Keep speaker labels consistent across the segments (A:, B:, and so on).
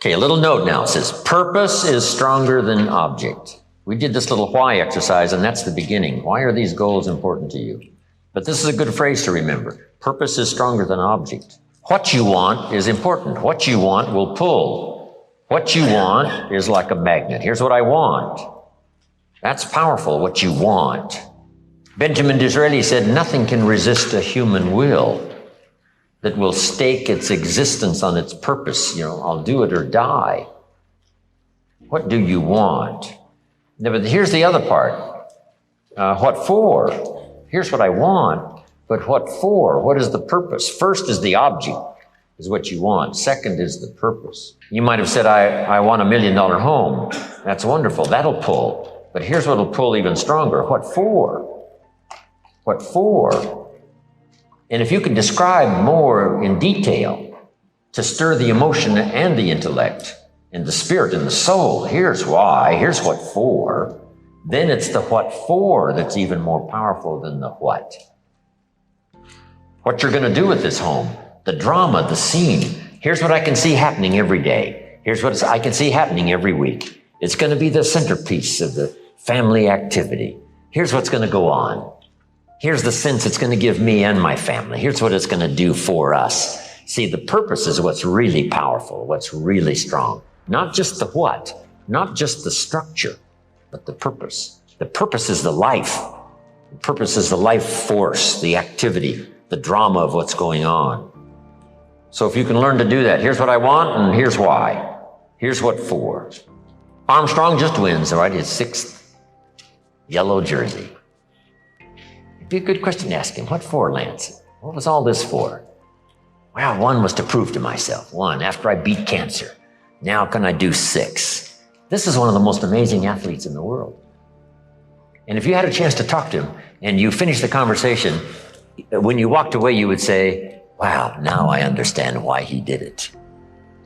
A: Okay, a little note now. It says, purpose is stronger than object. We did this little why exercise, and that's the beginning. Why are these goals important to you? But this is a good phrase to remember. Purpose is stronger than object. What you want is important. What you want will pull. What you want is like a magnet. Here's what I want. That's powerful, what you want. Benjamin Disraeli said, nothing can resist a human will that will stake its existence on its purpose. You know, I'll do it or die. What do you want? Now, but here's the other part. What for? Here's what I want, but what for? What is the purpose? First is the object, is what you want. Second is the purpose. You might have said, I want $1 million home. That's wonderful. That'll pull. But here's what'll pull even stronger. What for? What for? And if you can describe more in detail to stir the emotion and the intellect and the spirit and the soul, here's why, here's what for, then it's the what for that's even more powerful than the what. What you're going to do with this home, the drama, the scene. Here's what I can see happening every day. Here's what I can see happening every week. It's going to be the centerpiece of the family activity. Here's what's going to go on. Here's the sense it's going to give me and my family. Here's what it's going to do for us. See, the purpose is what's really powerful, what's really strong. Not just the what, not just the structure, but the purpose. The purpose is the life. The purpose is the life force, the activity, the drama of what's going on. So if you can learn to do that, here's what I want and here's why. Here's what for. Armstrong just wins, all right? His 6th yellow jersey. It'd be a good question to ask him. What for, Lance? What was all this for? Well, 1 was to prove to myself. 1, after I beat cancer. Now can I do 6? This is one of the most amazing athletes in the world. And if you had a chance to talk to him and you finished the conversation, when you walked away, you would say, wow, now I understand why he did it.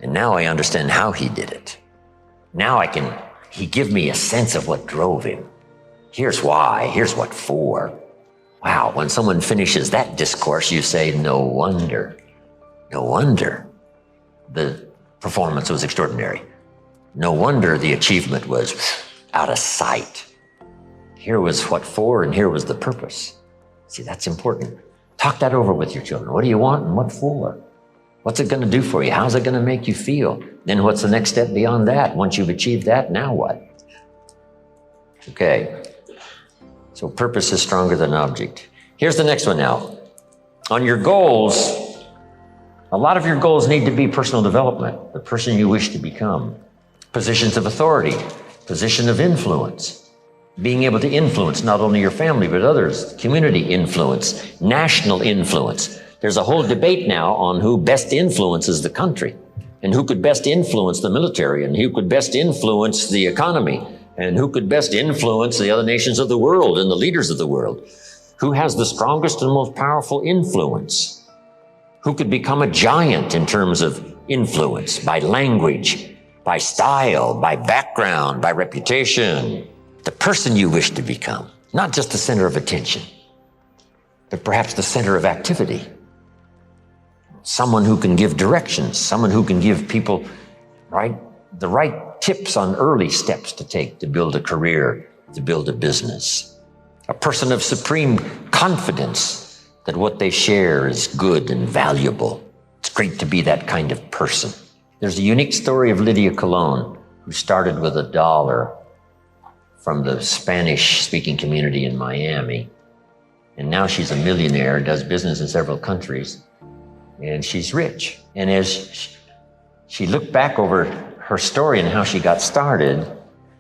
A: And now I understand how he did it. Now he give me a sense of what drove him. Here's why, here's what for. Wow, when someone finishes that discourse, you say, no wonder the performance was extraordinary. No wonder the achievement was out of sight. Here was what for and here was the purpose. See, that's important. Talk that over with your children. What do you want and what for? What's it going to do for you? How's it going to make you feel? Then what's the next step beyond that? Once you've achieved that, now what? Okay. So purpose is stronger than object. Here's the next one now. On your goals, a lot of your goals need to be personal development, the person you wish to become. Positions of authority, position of influence, being able to influence not only your family but others, community influence, national influence. There's a whole debate now on who best influences the country and who could best influence the military and who could best influence the economy and who could best influence the other nations of the world and the leaders of the world. Who has the strongest and most powerful influence? Who could become a giant in terms of influence by language, by style, by background, by reputation? The person you wish to become, not just the center of attention, but perhaps the center of activity. Someone who can give directions, someone who can give people the right tips on early steps to take to build a career, to build a business. A person of supreme confidence that what they share is good and valuable. It's great to be that kind of person. There's a unique story of Lydia Colon, who started with $1 from the Spanish-speaking community in Miami. And now she's a millionaire, does business in several countries, and she's rich. And as she looked back over her story and how she got started,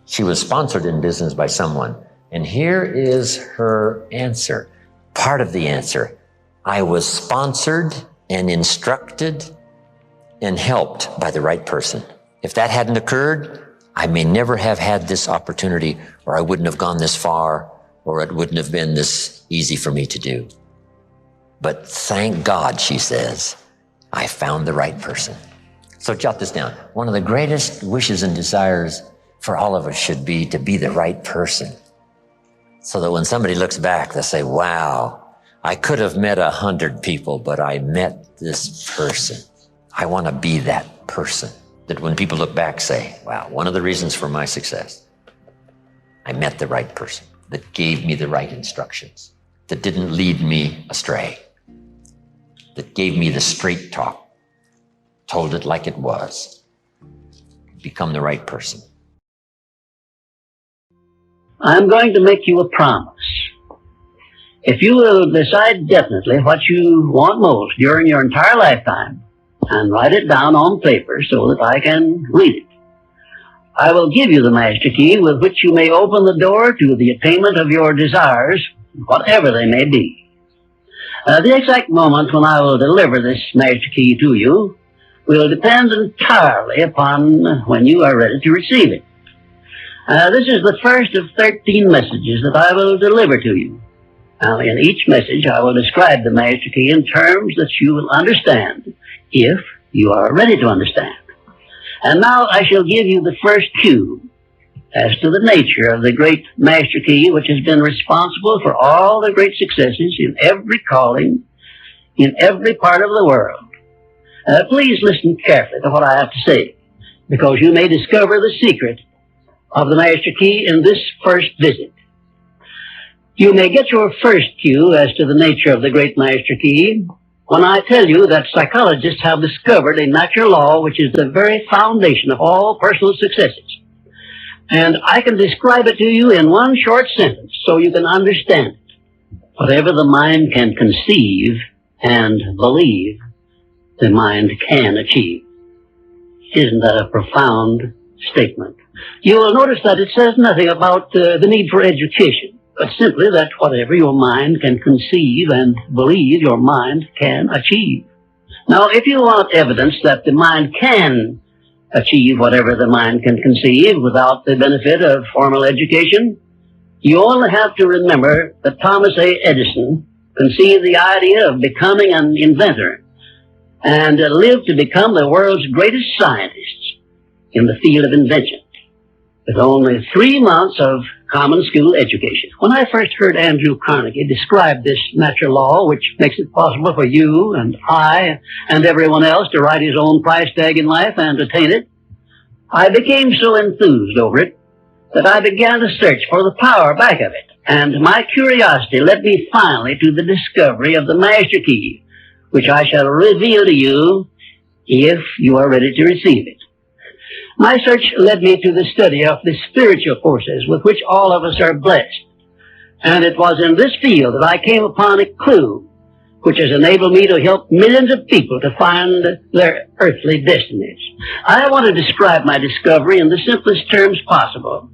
A: she was sponsored in business by someone. And here is her answer, part of the answer. I was sponsored and instructed and helped by the right person. If that hadn't occurred, I may never have had this opportunity, or I wouldn't have gone this far, or it wouldn't have been this easy for me to do. But thank God, she says, I found the right person. So jot this down. One of the greatest wishes and desires for all of us should be to be the right person. So that when somebody looks back, they'll say, wow, I could have met 100 people, but I met this person. I want to be that person. that when people look back say, wow, one of the reasons for my success, I met the right person that gave me the right instructions, that didn't lead me astray, that gave me the straight talk, told it like it was. Become the right person.
B: I'm going to make you a promise. If you will decide definitely what you want most during your entire lifetime and write it down on paper so that I can read it, I will give you the master key with which you may open the door to the attainment of your desires, whatever they may be. The exact moment when I will deliver this master key to you will depend entirely upon when you are ready to receive it. This is the first of 13 messages that I will deliver to you. Now, in each message, I will describe the master key in terms that you will understand, if you are ready to understand. And now I shall give you the first cue as to the nature of the great master key which has been responsible for all the great successes in every calling, in every part of the world. Please listen carefully to what I have to say, because you may discover the secret of the master key in this first visit. You may get your first cue as to the nature of the great master key when I tell you that psychologists have discovered a natural law which is the very foundation of all personal successes. And I can describe it to you in one short sentence so you can understand it. Whatever the mind can conceive and believe, the mind can achieve. Isn't that a profound statement? You will notice that it says nothing about the need for education, but simply that whatever your mind can conceive and believe, your mind can achieve. Now, if you want evidence that the mind can achieve whatever the mind can conceive without the benefit of formal education, you only have to remember that Thomas A. Edison conceived the idea of becoming an inventor and lived to become the world's greatest scientist in the field of invention, with only 3 months of common school education. When I first heard Andrew Carnegie describe this natural law, which makes it possible for you and I and everyone else to write his own price tag in life and attain it, I became so enthused over it that I began to search for the power back of it. And my curiosity led me finally to the discovery of the master key, which I shall reveal to you if you are ready to receive it. My search led me to the study of the spiritual forces with which all of us are blessed. And it was in this field that I came upon a clue which has enabled me to help millions of people to find their earthly destinies. I want to describe my discovery in the simplest terms possible,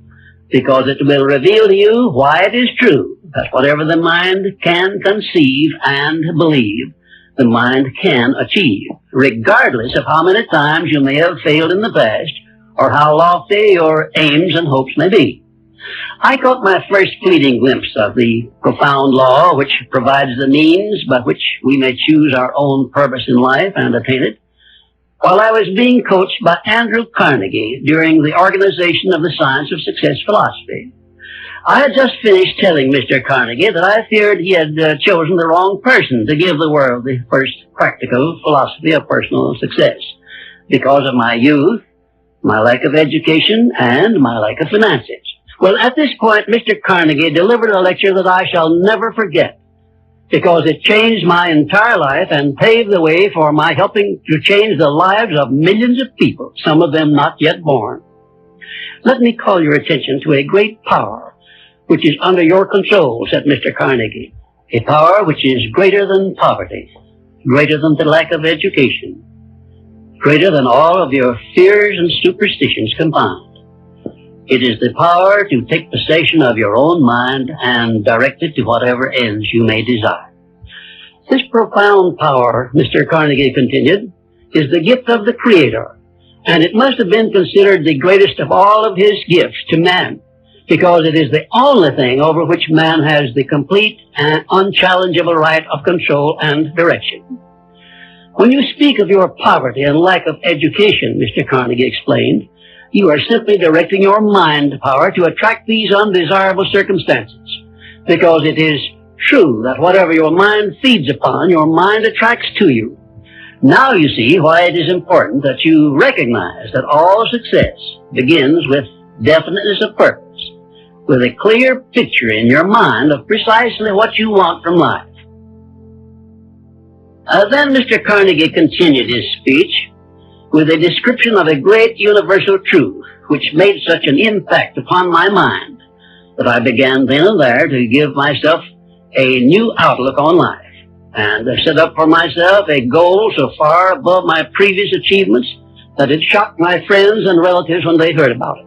B: because it will reveal to you why it is true that whatever the mind can conceive and believe, the mind can achieve, regardless of how many times you may have failed in the past or how lofty your aims and hopes may be. I caught my first fleeting glimpse of the profound law which provides the means by which we may choose our own purpose in life and attain it, while I was being coached by Andrew Carnegie during the organization of the Science of Success philosophy. I had just finished telling Mr. Carnegie that I feared he had chosen the wrong person to give the world the first practical philosophy of personal success because of my youth, my lack of education, and my lack of finances. Well, at this point, Mr. Carnegie delivered a lecture that I shall never forget, because it changed my entire life and paved the way for my helping to change the lives of millions of people, some of them not yet born. Let me call your attention to a great power which is under your control, said Mr. Carnegie, a power which is greater than poverty, greater than the lack of education, greater than all of your fears and superstitions combined. It is the power to take possession of your own mind and direct it to whatever ends you may desire. This profound power, Mr. Carnegie continued, is the gift of the Creator, and it must have been considered the greatest of all of His gifts to man, because it is the only thing over which man has the complete and unchallengeable right of control and direction. When you speak of your poverty and lack of education, Mr. Carnegie explained, you are simply directing your mind power to attract these undesirable circumstances, because it is true that whatever your mind feeds upon, your mind attracts to you. Now you see why it is important that you recognize that all success begins with definiteness of purpose, with a clear picture in your mind of precisely what you want from life. Then Mr. Carnegie continued his speech with a description of a great universal truth which made such an impact upon my mind that I began then and there to give myself a new outlook on life and set up for myself a goal so far above my previous achievements that it shocked my friends and relatives when they heard about it.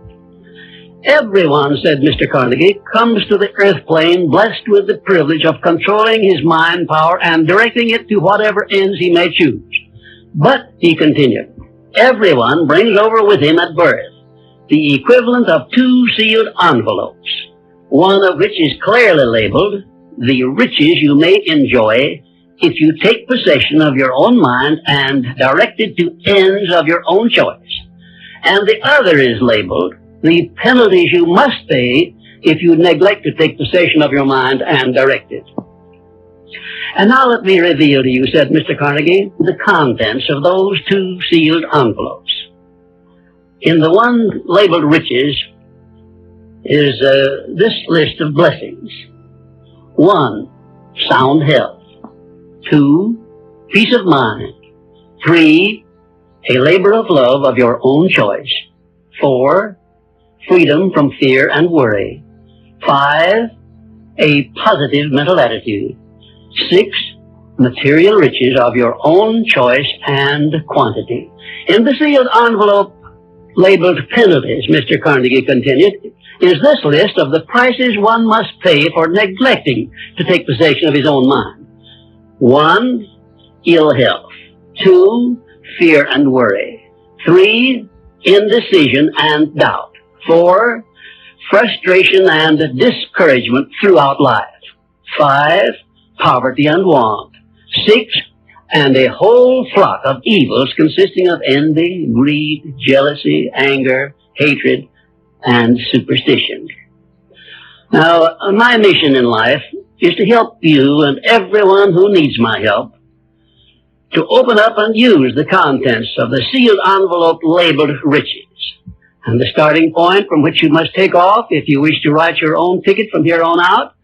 B: Everyone, said Mr. Carnegie, comes to the earth plane blessed with the privilege of controlling his mind power and directing it to whatever ends he may choose. But, he continued, everyone brings over with him at birth the equivalent of 2 sealed envelopes, one of which is clearly labeled, the riches you may enjoy if you take possession of your own mind and direct it to ends of your own choice. And the other is labeled, the penalties you must pay if you neglect to take possession of your mind and direct it. And now let me reveal to you, said Mr. Carnegie, the contents of those 2 sealed envelopes. In the one labeled riches is this list of blessings. 1, sound health. 2, peace of mind. 3, a labor of love of your own choice. 4, freedom from fear and worry. 5, a positive mental attitude. 6, material riches of your own choice and quantity. In the sealed envelope labeled penalties, Mr. Carnegie continued, is this list of the prices one must pay for neglecting to take possession of his own mind. 1, ill health. 2, fear and worry. 3, indecision and doubt. 4, frustration and discouragement throughout life. 5, poverty and want. 6, and a whole flock of evils consisting of envy, greed, jealousy, anger, hatred, and superstition. Now, my mission in life is to help you and everyone who needs my help to open up and use the contents of the sealed envelope labeled riches. And the starting point from which you must take off if you wish to write your own ticket from here on out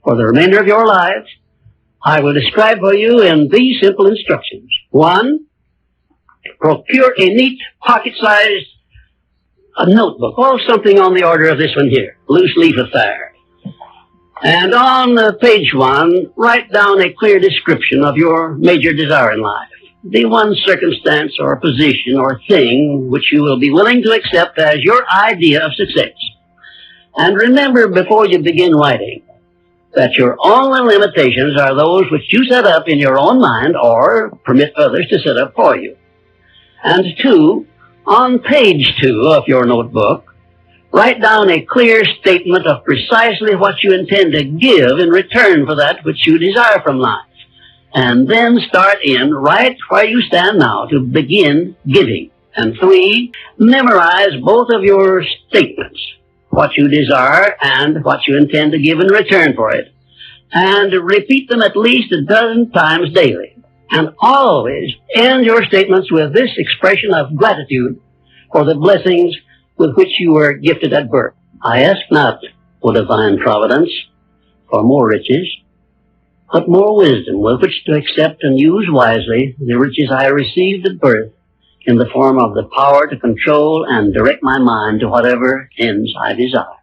B: for the remainder of your lives, I will describe for you in these simple instructions. 1, procure a neat pocket-sized notebook, or something on the order of this one here, loose leaf affair. And on page 1, write down a clear description of your major desire in life. The one circumstance or position or thing which you will be willing to accept as your idea of success. And remember before you begin writing that your only limitations are those which you set up in your own mind or permit others to set up for you. And 2, on page 2 of your notebook, write down a clear statement of precisely what you intend to give in return for that which you desire from life. And then start in right where you stand now to begin giving. And 3, memorize both of your statements, what you desire and what you intend to give in return for it. And repeat them at least a dozen times daily. And always end your statements with this expression of gratitude for the blessings with which you were gifted at birth. I ask not, O divine providence, for more riches, but more wisdom with which to accept and use wisely the riches I received at birth in the form of the power to control and direct my mind to whatever ends I desire.